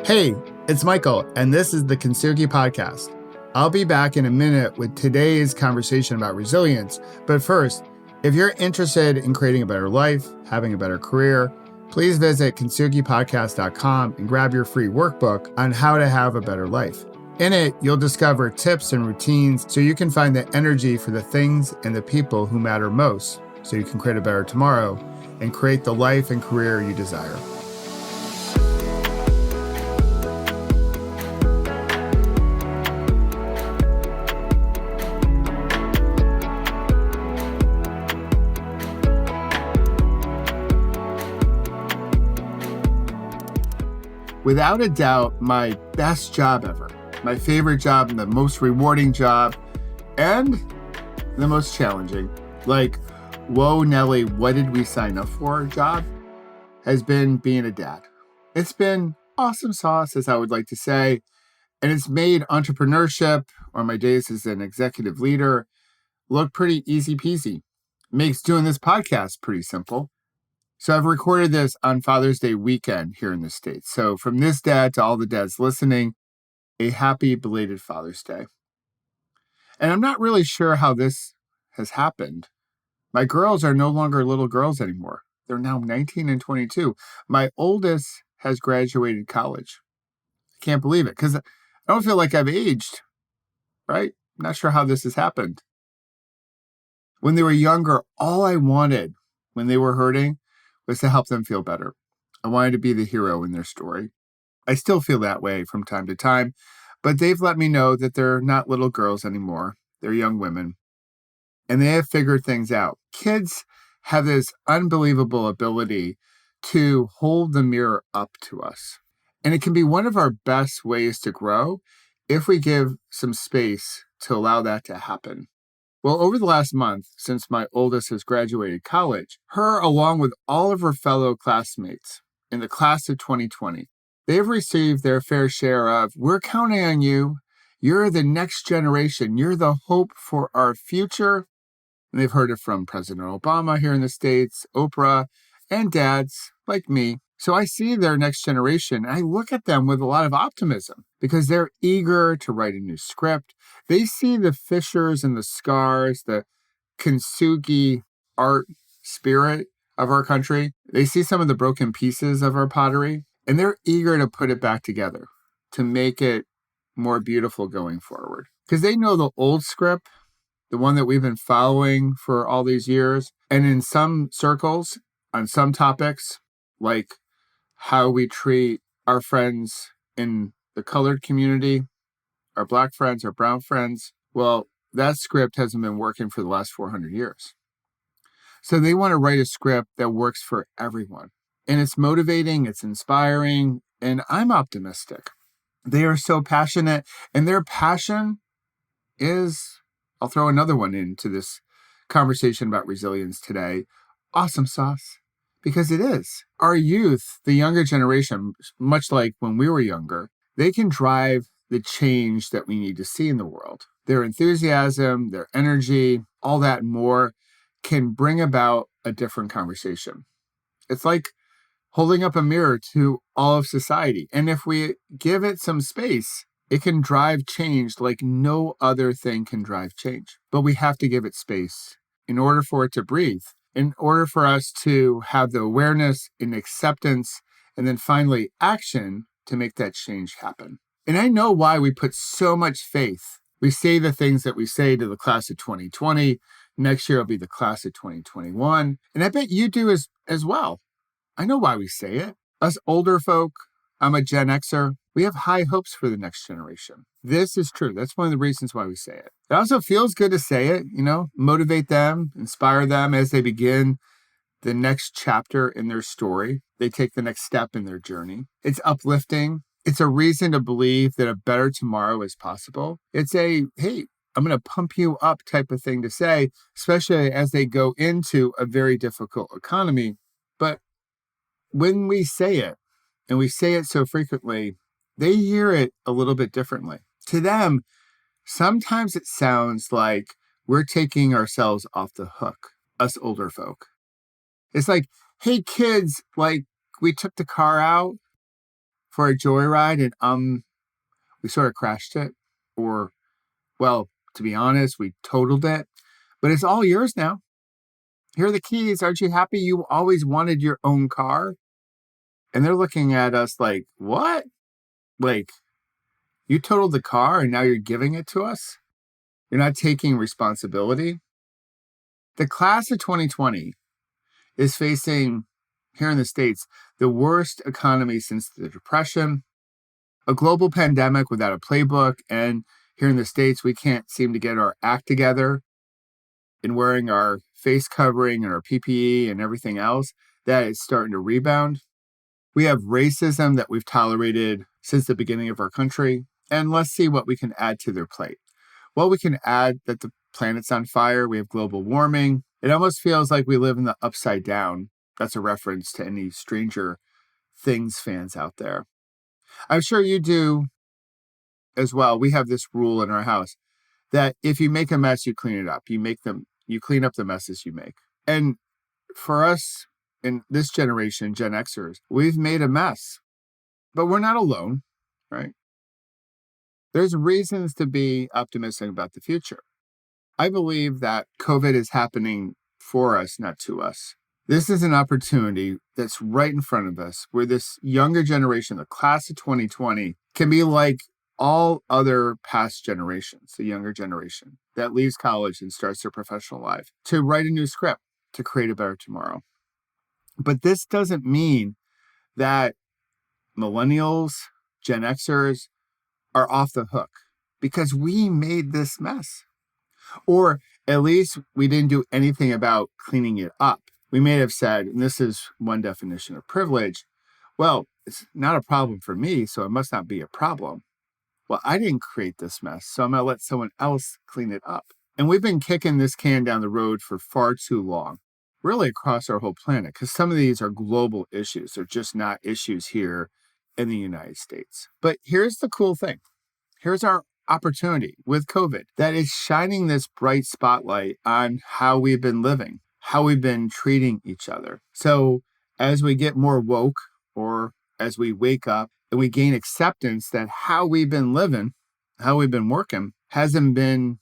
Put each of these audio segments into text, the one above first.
Hey, it's Michael, and this is the Kintsugi Podcast. I'll be back in a minute with today's conversation about resilience. But first, if you're interested in creating a better life, having a better career, please visit kintsugipodcast.com and grab your free workbook on how to have a better life. In it, you'll discover tips and routines so you can find the energy for the things and the people who matter most, so you can create a better tomorrow and create the life and career you desire. Without a doubt, my best job ever, my favorite job and the most rewarding job, and the most challenging, like, whoa, Nelly, what did we sign up for job, has been being a dad. It's been awesome sauce, as I would like to say, and it's made entrepreneurship, or my days as an executive leader, look pretty easy peasy. Makes doing this podcast pretty simple. So I've recorded this on Father's Day weekend here in the States. So from this dad to all the dads listening, a happy belated Father's Day. And I'm not really sure how this has happened. My girls are no longer little girls anymore. They're now 19 and 22. My oldest has graduated college. I can't believe it because I don't feel like I've aged, right? Not sure how this has happened. When they were younger, all I wanted when they were hurting was to help them feel better. I wanted to be the hero in their story. I still feel that way from time to time, but they've let me know that they're not little girls anymore. They're young women, and they have figured things out. Kids have this unbelievable ability to hold the mirror up to us, and it can be one of our best ways to grow if we give some space to allow that to happen. Well, over the last month, since my oldest has graduated college, her, along with all of her fellow classmates in the class of 2020, they've received their fair share of, we're counting on you. You're the next generation. You're the hope for our future. And they've heard it from President Obama here in the States, Oprah, and dads like me. So I see their next generation, and I look at them with a lot of optimism because they're eager to write a new script. They see the fissures and the scars, the Kintsugi art spirit of our country. They see some of the broken pieces of our pottery, and they're eager to put it back together to make it more beautiful going forward. Because they know the old script, the one that we've been following for all these years, and in some circles, on some topics, like how we treat our friends in the colored community, our Black friends, our brown friends. Well, that script hasn't been working for the last 400 years. So they want to write a script that works for everyone. And it's motivating, it's inspiring, and I'm optimistic. They are so passionate, and their passion is, I'll throw another one into this conversation about resilience today, awesome sauce. Because it is. Our youth, the younger generation, much like when we were younger, they can drive the change that we need to see in the world. Their enthusiasm, their energy, all that and more can bring about a different conversation. It's like holding up a mirror to all of society. And if we give it some space, it can drive change like no other thing can drive change. But we have to give it space in order for it to breathe. In order for us to have the awareness and acceptance, and then finally action to make that change happen. And I know why we put so much faith. We say the things that we say to the class of 2020. Next year will be the class of 2021. And I bet you do as well. I know why we say it. Us older folk, I'm a Gen Xer, we have high hopes for the next generation. This is true. That's one of the reasons why we say it. It also feels good to say it, motivate them, inspire them as they begin the next chapter in their story. They take the next step in their journey. It's uplifting. It's a reason to believe that a better tomorrow is possible. It's a, hey, I'm going to pump you up type of thing to say, especially as they go into a very difficult economy. But when we say it, and we say it so frequently, they hear it a little bit differently. To them, sometimes it sounds like we're taking ourselves off the hook, us older folk. It's like, hey, kids, like we took the car out for a joyride and we sort of crashed it. Or, well, to be honest, we totaled it. But it's all yours now. Here are the keys. Aren't you happy you always wanted your own car? And they're looking at us like, what? Like, you totaled the car and now you're giving it to us? You're not taking responsibility? The class of 2020 is facing, here in the States, the worst economy since the Depression, a global pandemic without a playbook, and here in the States, we can't seem to get our act together in wearing our face covering and our PPE and everything else. That is starting to rebound. We have racism that we've tolerated since the beginning of our country, and let's see what we can add to their plate. Well, we can add that the planet's on fire. We have global warming. It almost feels like we live in the upside down. That's a reference to any Stranger Things fans out there. I'm sure you do as well. We have this rule in our house that if you make a mess, you clean it up. You clean up the messes you make. And for us in this generation, Gen Xers, we've made a mess, but we're not alone, right? There's reasons to be optimistic about the future. I believe that COVID is happening for us, not to us. This is an opportunity that's right in front of us where this younger generation, the class of 2020, can be like all other past generations, the younger generation that leaves college and starts their professional life, to write a new script, to create a better tomorrow. But this doesn't mean that millennials, Gen Xers are off the hook because we made this mess. Or at least we didn't do anything about cleaning it up. We may have said, and this is one definition of privilege, well, it's not a problem for me, so it must not be a problem. Well, I didn't create this mess, so I'm going to let someone else clean it up. And we've been kicking this can down the road for far too long, really across our whole planet, because some of these are global issues. They're just not issues here in the United States. But here's the cool thing. Here's our opportunity with COVID that is shining this bright spotlight on how we've been living, how we've been treating each other. So as we get more woke, or as we wake up and we gain acceptance that how we've been living, how we've been working, hasn't been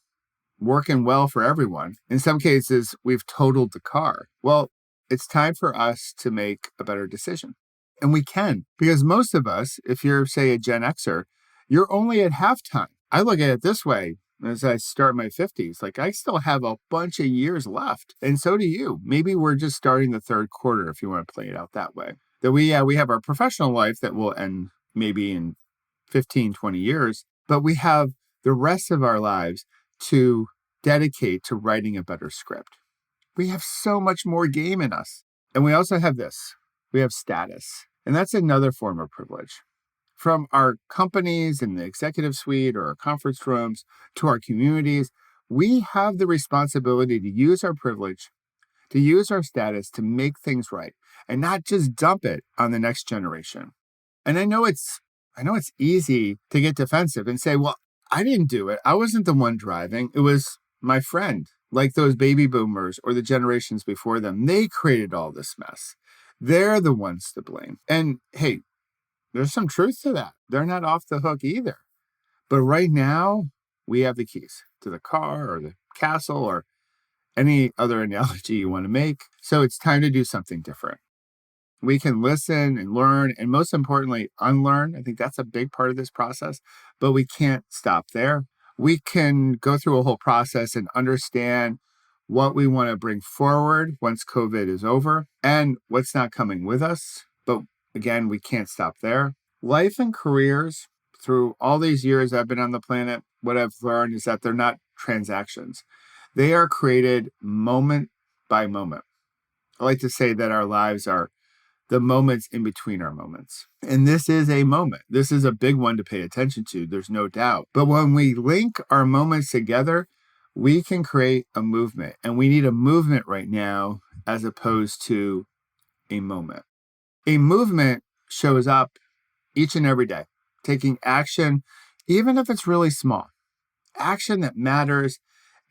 working well for everyone. In some cases, we've totaled the car. Well, it's time for us to make a better decision. And we can, because most of us, if you're, say, a Gen Xer, you're only at halftime. I look at it this way as I start my 50s. Like, I still have a bunch of years left. And so do you. Maybe we're just starting the third quarter if you want to play it out that way. That we have our professional life that will end maybe in 15, 20 years. But we have the rest of our lives to dedicate to writing a better script. We have so much more game in us. And we also have this. We have status. And that's another form of privilege. From our companies in the executive suite or our conference rooms to our communities, we have the responsibility to use our privilege, to use our status to make things right and not just dump it on the next generation. And I know it's easy to get defensive and say, well, I didn't do it. I wasn't the one driving. It was my friend, like those baby boomers or the generations before them. They created all this mess. They're the ones to blame. And hey, there's some truth to that. They're not off the hook either. But right now, we have the keys to the car or the castle or any other analogy you want to make. So it's time to do something different. We can listen and learn, and most importantly, unlearn. I think that's a big part of this process, but we can't stop there. We can go through a whole process and understand what we want to bring forward once COVID is over and what's not coming with us. But again, we can't stop there. Life and careers, through all these years I've been on the planet, what I've learned is that they're not transactions. They are created moment by moment. I like to say that our lives are the moments in between our moments. And this is a moment. This is a big one to pay attention to. There's no doubt. But when we link our moments together, we can create a movement. And we need a movement right now as opposed to a moment. A movement shows up each and every day, taking action, even if it's really small. Action that matters.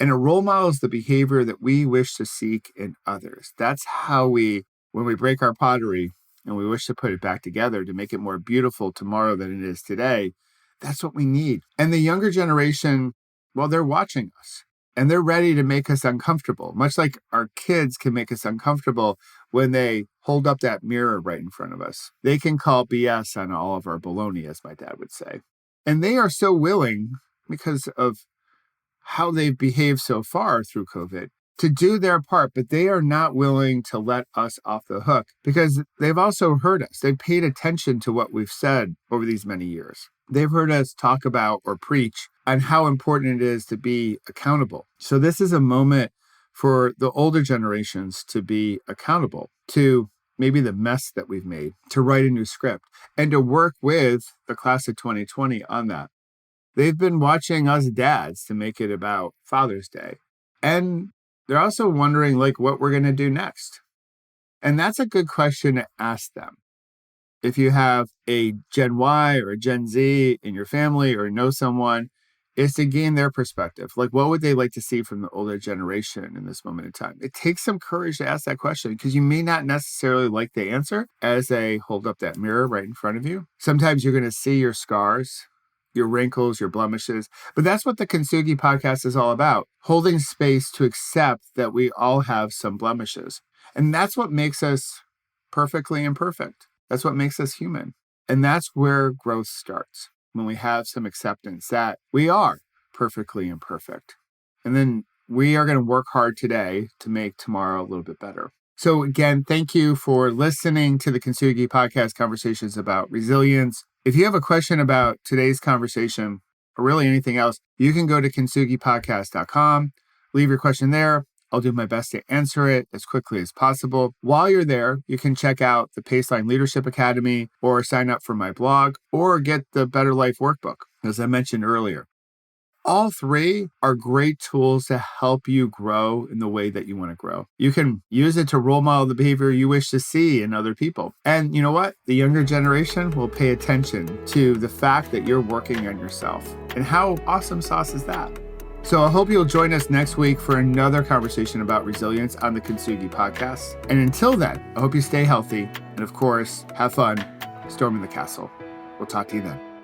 And a role model is the behavior that we wish to seek in others. That's how when we break our pottery, and we wish to put it back together to make it more beautiful tomorrow than it is today, that's what we need. And the younger generation, well, they're watching us and they're ready to make us uncomfortable, much like our kids can make us uncomfortable when they hold up that mirror right in front of us. They can call BS on all of our baloney, as my dad would say. And they are so willing, because of how they've behaved so far through COVID, to do their part, but they are not willing to let us off the hook because they've also heard us. They've paid attention to what we've said over these many years. They've heard us talk about or preach on how important it is to be accountable. So this is a moment for the older generations to be accountable to maybe the mess that we've made, to write a new script, and to work with the class of 2020 on that. They've been watching us dads to make it about Father's Day. And they're also wondering what we're going to do next. And that's a good question to ask them. If you have a Gen Y or a Gen Z in your family or know someone, is to gain their perspective. What would they like to see from the older generation in this moment in time? It takes some courage to ask that question because you may not necessarily like the answer as they hold up that mirror right in front of you. Sometimes you're going to see your scars, your wrinkles, your blemishes. But that's what the Kintsugi Podcast is all about, holding space to accept that we all have some blemishes. And that's what makes us perfectly imperfect. That's what makes us human. And that's where growth starts, when we have some acceptance that we are perfectly imperfect. And then we are going to work hard today to make tomorrow a little bit better. So again, thank you for listening to the Kintsugi Podcast conversations about resilience. If you have a question about today's conversation or really anything else, you can go to kintsugipodcast.com, leave your question there. I'll do my best to answer it as quickly as possible. While you're there, you can check out the Paceline Leadership Academy or sign up for my blog or get the Better Life Workbook, as I mentioned earlier. All three are great tools to help you grow in the way that you want to grow. You can use it to role model the behavior you wish to see in other people. And you know what? The younger generation will pay attention to the fact that you're working on yourself. And how awesome sauce is that? So I hope you'll join us next week for another conversation about resilience on the Kintsugi Podcast. And until then, I hope you stay healthy and, of course, have fun storming the castle. We'll talk to you then.